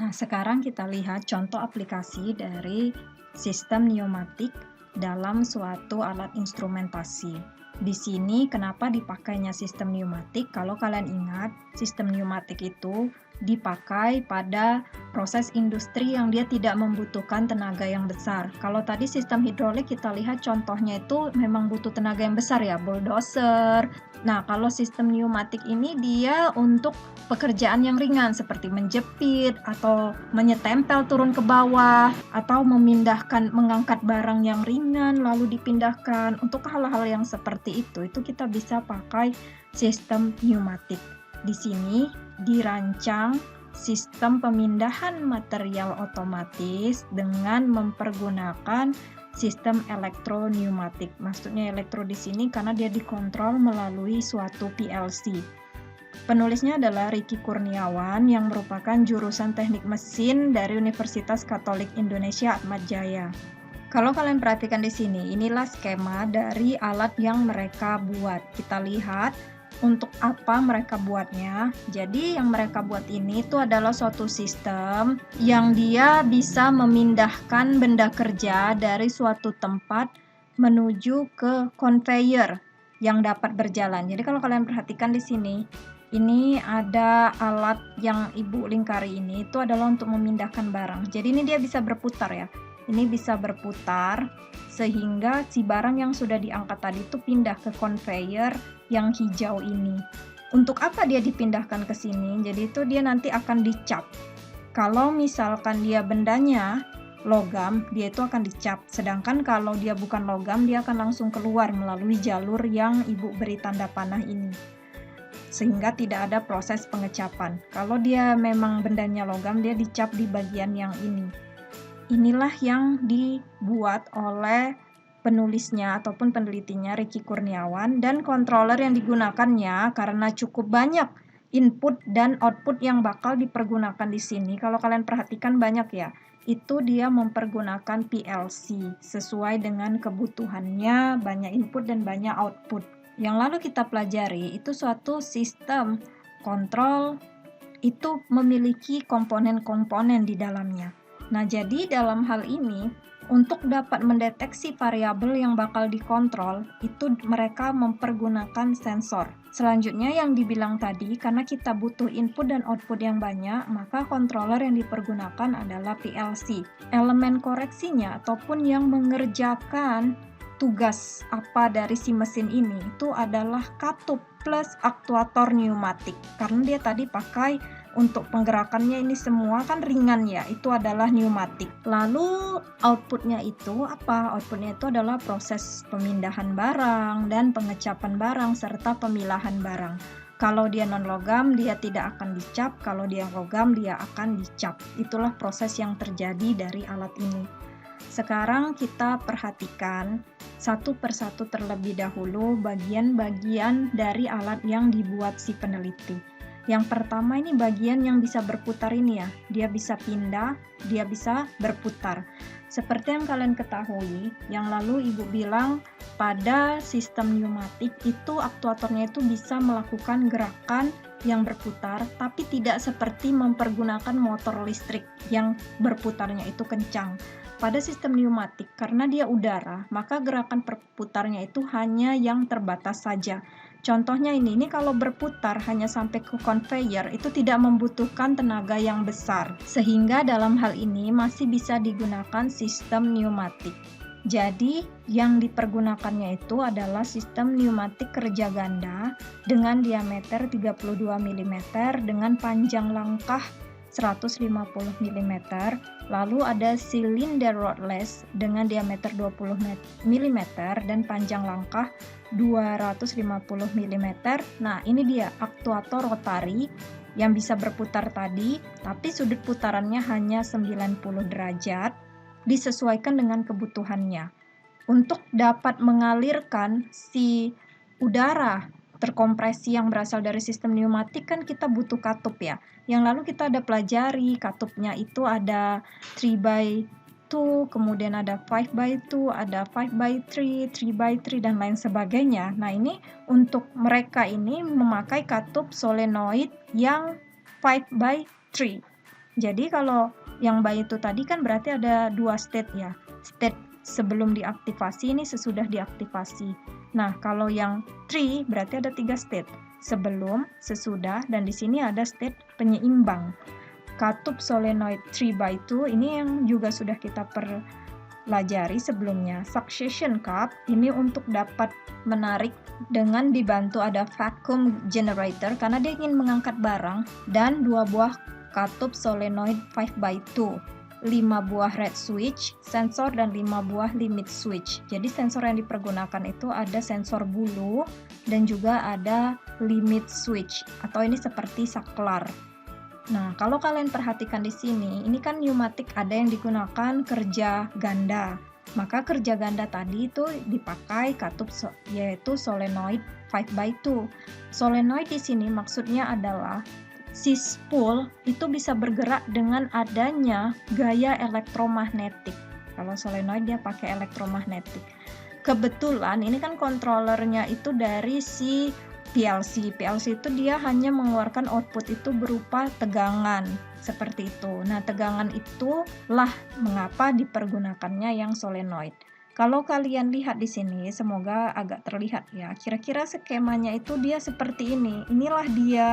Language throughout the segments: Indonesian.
Nah, sekarang kita lihat contoh aplikasi dari sistem pneumatik dalam suatu alat instrumentasi. Di sini kenapa dipakainya sistem pneumatik? Kalau kalian ingat, sistem pneumatik itu dipakai pada proses industri yang dia tidak membutuhkan tenaga yang besar. Kalau tadi sistem hidrolik kita lihat contohnya itu memang butuh tenaga yang besar ya, bulldozer. Nah, kalau sistem pneumatik ini dia untuk pekerjaan yang ringan seperti menjepit atau menyetempel turun ke bawah atau mengangkat barang yang ringan lalu dipindahkan. Untuk hal-hal yang seperti itu kita bisa pakai sistem pneumatik. Di sini dirancang sistem pemindahan material otomatis dengan mempergunakan sistem elektropneumatik. Maksudnya elektro di sini karena dia dikontrol melalui suatu PLC. Penulisnya adalah Ricky Kurniawan yang merupakan jurusan Teknik Mesin dari Universitas Katolik Indonesia Atmat Jaya. Kalau kalian perhatikan di sini, inilah skema dari alat yang mereka buat. Kita lihat untuk apa mereka buatnya. Jadi yang mereka buat ini itu adalah suatu sistem yang dia bisa memindahkan benda kerja dari suatu tempat menuju ke conveyor yang dapat berjalan. Jadi kalau kalian perhatikan di sini, ini ada alat yang ibu lingkari ini itu adalah untuk memindahkan barang. Jadi ini dia bisa berputar ya. Ini bisa berputar sehingga si barang yang sudah diangkat tadi itu pindah ke conveyor yang hijau ini. Untuk apa dia dipindahkan ke sini? Jadi itu dia nanti akan dicap. Kalau misalkan dia bendanya logam, dia itu akan dicap. Sedangkan kalau dia bukan logam, dia akan langsung keluar melalui jalur yang ibu beri tanda panah ini. Sehingga tidak ada proses pengecapan. Kalau dia memang bendanya logam, dia dicap di bagian yang ini. Inilah yang dibuat oleh penulisnya ataupun penelitinya Ricky Kurniawan, dan controller yang digunakannya karena cukup banyak input dan output yang bakal dipergunakan di sini. Kalau kalian perhatikan banyak ya, itu dia mempergunakan PLC sesuai dengan kebutuhannya, banyak input dan banyak output. Yang lalu kita pelajari itu suatu sistem kontrol itu memiliki komponen-komponen di dalamnya. Nah, jadi dalam hal ini, untuk dapat mendeteksi variabel yang bakal dikontrol, itu mereka mempergunakan sensor. Selanjutnya yang dibilang tadi, karena kita butuh input dan output yang banyak, maka controller yang dipergunakan adalah PLC. Elemen koreksinya ataupun yang mengerjakan tugas apa dari si mesin ini itu adalah katup plus aktuator pneumatik. Karena dia tadi pakai untuk penggerakannya ini semua kan ringan ya, itu adalah pneumatik. Lalu outputnya itu apa? Outputnya itu adalah proses pemindahan barang dan pengecapan barang serta pemilahan barang. Kalau dia non-logam, dia tidak akan dicap. Kalau dia logam, dia akan dicap. Itulah proses yang terjadi dari alat ini. Sekarang kita perhatikan satu persatu terlebih dahulu bagian-bagian dari alat yang dibuat si peneliti. Yang pertama ini bagian yang bisa berputar ini ya, dia bisa pindah, dia bisa berputar. Seperti yang kalian ketahui, yang lalu ibu bilang pada sistem pneumatik itu aktuatornya itu bisa melakukan gerakan yang berputar, tapi tidak seperti mempergunakan motor listrik yang berputarnya itu kencang. Pada sistem pneumatik, karena dia udara, maka gerakan perputarnya itu hanya yang terbatas saja. Contohnya ini kalau berputar hanya sampai ke conveyor, itu tidak membutuhkan tenaga yang besar. Sehingga dalam hal ini masih bisa digunakan sistem pneumatik. Jadi, yang dipergunakannya itu adalah sistem pneumatik kerja ganda dengan diameter 32 mm dengan panjang langkah 150 mm, lalu ada silinder rodless dengan diameter 20 mm dan panjang langkah 250 mm. Nah, ini dia aktuator rotari yang bisa berputar tadi, tapi sudut putarannya hanya 90 derajat, disesuaikan dengan kebutuhannya. Untuk dapat mengalirkan si udara terkompresi yang berasal dari sistem pneumatik kan kita butuh katup ya. Yang lalu kita ada pelajari katupnya itu ada 3x2, kemudian ada 5x2, ada 5x3, 3x3 dan lain sebagainya. Nah, ini untuk mereka ini memakai katup solenoid yang 5x3. Jadi kalau yang by itu tadi kan berarti ada 2 state ya. State sebelum diaktifasi, ini sesudah diaktifasi. Nah, kalau yang tree berarti ada 3 state. Sebelum, sesudah, dan di sini ada state penyeimbang. Katup solenoid 3/2 ini yang juga sudah kita pelajari sebelumnya. Succession cup ini untuk dapat menarik dengan dibantu ada vacuum generator karena dia ingin mengangkat barang, dan 2 buah katup solenoid 5/2, 5 buah red switch, sensor, dan 5 buah limit switch. Jadi sensor yang dipergunakan itu ada sensor bulu dan juga ada limit switch atau ini seperti saklar. Nah, kalau kalian perhatikan di sini, ini kan pneumatik ada yang digunakan kerja ganda. Maka kerja ganda tadi itu dipakai katup yaitu solenoid 5/2. Solenoid di sini maksudnya adalah si spool itu bisa bergerak dengan adanya gaya elektromagnetik. Kalau solenoid dia pakai elektromagnetik. Kebetulan ini kan kontrolernya itu dari si PLC. PLC itu dia hanya mengeluarkan output itu berupa tegangan, seperti itu. Nah, tegangan itulah mengapa dipergunakannya yang solenoid. Kalau kalian lihat di sini, semoga agak terlihat ya. Kira-kira skemanya itu dia seperti ini. Inilah dia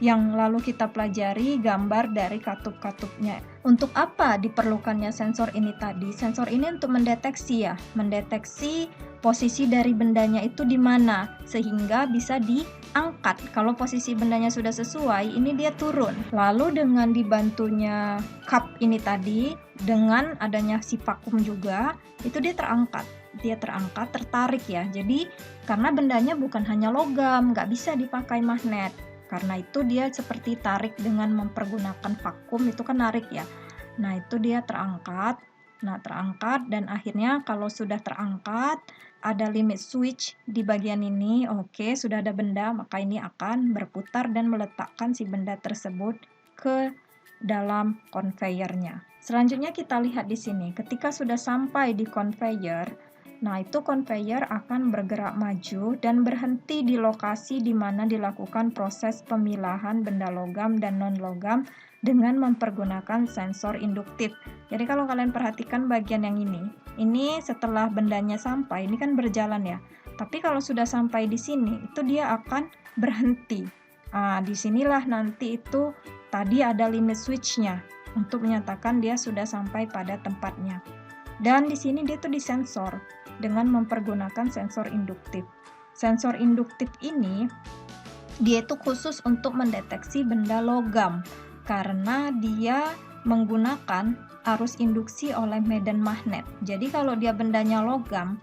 yang lalu kita pelajari gambar dari katup-katupnya. Untuk apa diperlukannya sensor ini tadi? Sensor ini untuk mendeteksi ya, mendeteksi posisi dari bendanya itu di mana sehingga bisa diangkat. Kalau posisi bendanya sudah sesuai, ini dia turun. Lalu dengan dibantunya cup ini tadi, dengan adanya si vakum juga, itu dia terangkat. Dia terangkat, tertarik ya. Jadi karena bendanya bukan hanya logam, nggak bisa dipakai magnet. Karena itu dia seperti tarik dengan mempergunakan vakum, itu kan narik ya. Nah, itu dia terangkat. Nah, terangkat dan akhirnya kalau sudah terangkat, ada limit switch di bagian ini. Oke, sudah ada benda, maka ini akan berputar dan meletakkan si benda tersebut ke dalam conveyornya. Selanjutnya kita lihat di sini, ketika sudah sampai di conveyor, nah itu conveyor akan bergerak maju dan berhenti di lokasi di mana dilakukan proses pemilahan benda logam dan non-logam dengan mempergunakan sensor induktif. Jadi kalau kalian perhatikan bagian yang ini setelah bendanya sampai, ini kan berjalan ya. Tapi kalau sudah sampai di sini, itu dia akan berhenti. Nah, disinilah nanti itu tadi ada limit switch-nya untuk menyatakan dia sudah sampai pada tempatnya. Dan di sini dia tuh disensor dengan mempergunakan sensor induktif. Sensor induktif ini dia itu khusus untuk mendeteksi benda logam karena dia menggunakan arus induksi oleh medan magnet. Jadi kalau dia bendanya logam,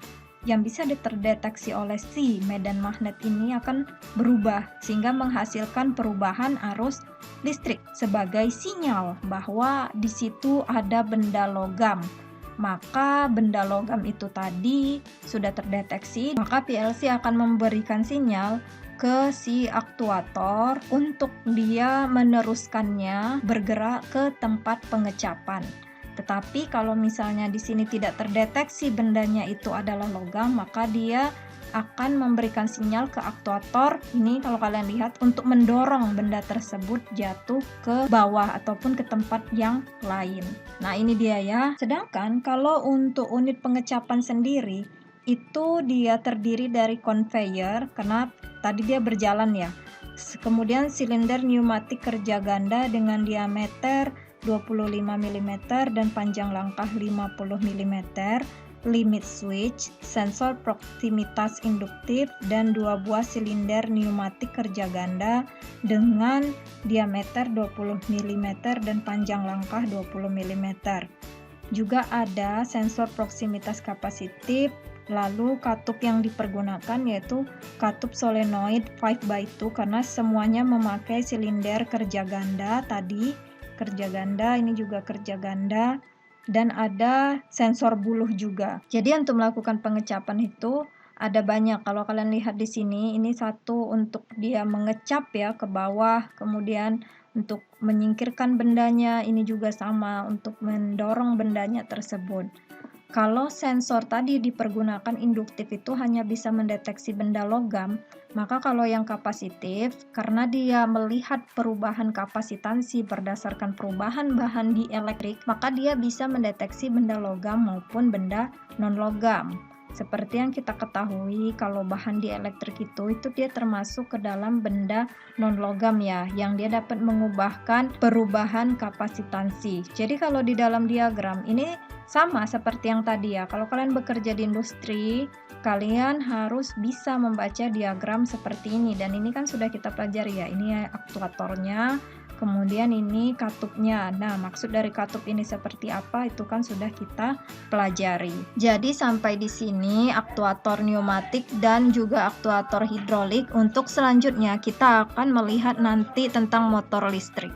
yang bisa terdeteksi oleh si medan magnet ini akan berubah sehingga menghasilkan perubahan arus listrik sebagai sinyal bahwa di situ ada benda logam. Maka benda logam itu tadi sudah terdeteksi, maka PLC akan memberikan sinyal ke si aktuator untuk dia meneruskannya bergerak ke tempat pengecapan. Tetapi kalau misalnya di sini tidak terdeteksi bendanya itu adalah logam, maka dia akan memberikan sinyal ke aktuator ini kalau kalian lihat untuk mendorong benda tersebut jatuh ke bawah ataupun ke tempat yang lain. Nah, ini dia ya. Sedangkan kalau untuk unit pengecapan sendiri itu dia terdiri dari conveyor karena tadi dia berjalan ya. Kemudian silinder pneumatik kerja ganda dengan diameter 25 mm dan panjang langkah 50 mm, limit switch, sensor proximitas induktif, dan 2 buah silinder pneumatik kerja ganda dengan diameter 20 mm dan panjang langkah 20 mm. Juga ada sensor proximitas kapasitif. Lalu katup yang dipergunakan yaitu katup solenoid 5/2 karena semuanya memakai silinder kerja ganda tadi. Kerja ganda, ini juga kerja ganda, dan ada sensor buluh juga. Jadi untuk melakukan pengecapan itu ada banyak. Kalau kalian lihat di sini, ini satu untuk dia mengecap ya ke bawah, kemudian untuk menyingkirkan bendanya, ini juga sama untuk mendorong bendanya tersebut. Kalau sensor tadi dipergunakan induktif itu hanya bisa mendeteksi benda logam, maka kalau yang kapasitif, karena dia melihat perubahan kapasitansi berdasarkan perubahan bahan di elektrik, maka dia bisa mendeteksi benda logam maupun benda non-logam. Seperti yang kita ketahui, kalau bahan di elektrik itu dia termasuk ke dalam benda non-logam ya, yang dia dapat mengubahkan perubahan kapasitansi. Jadi kalau di dalam diagram ini sama seperti yang tadi ya, kalau kalian bekerja di industri, kalian harus bisa membaca diagram seperti ini, dan ini kan sudah kita pelajari ya, ini aktuatornya, kemudian ini katupnya. Nah, maksud dari katup ini seperti apa, itu kan sudah kita pelajari. Jadi sampai di sini aktuator pneumatik dan juga aktuator hidrolik. Untuk selanjutnya kita akan melihat nanti tentang motor listrik.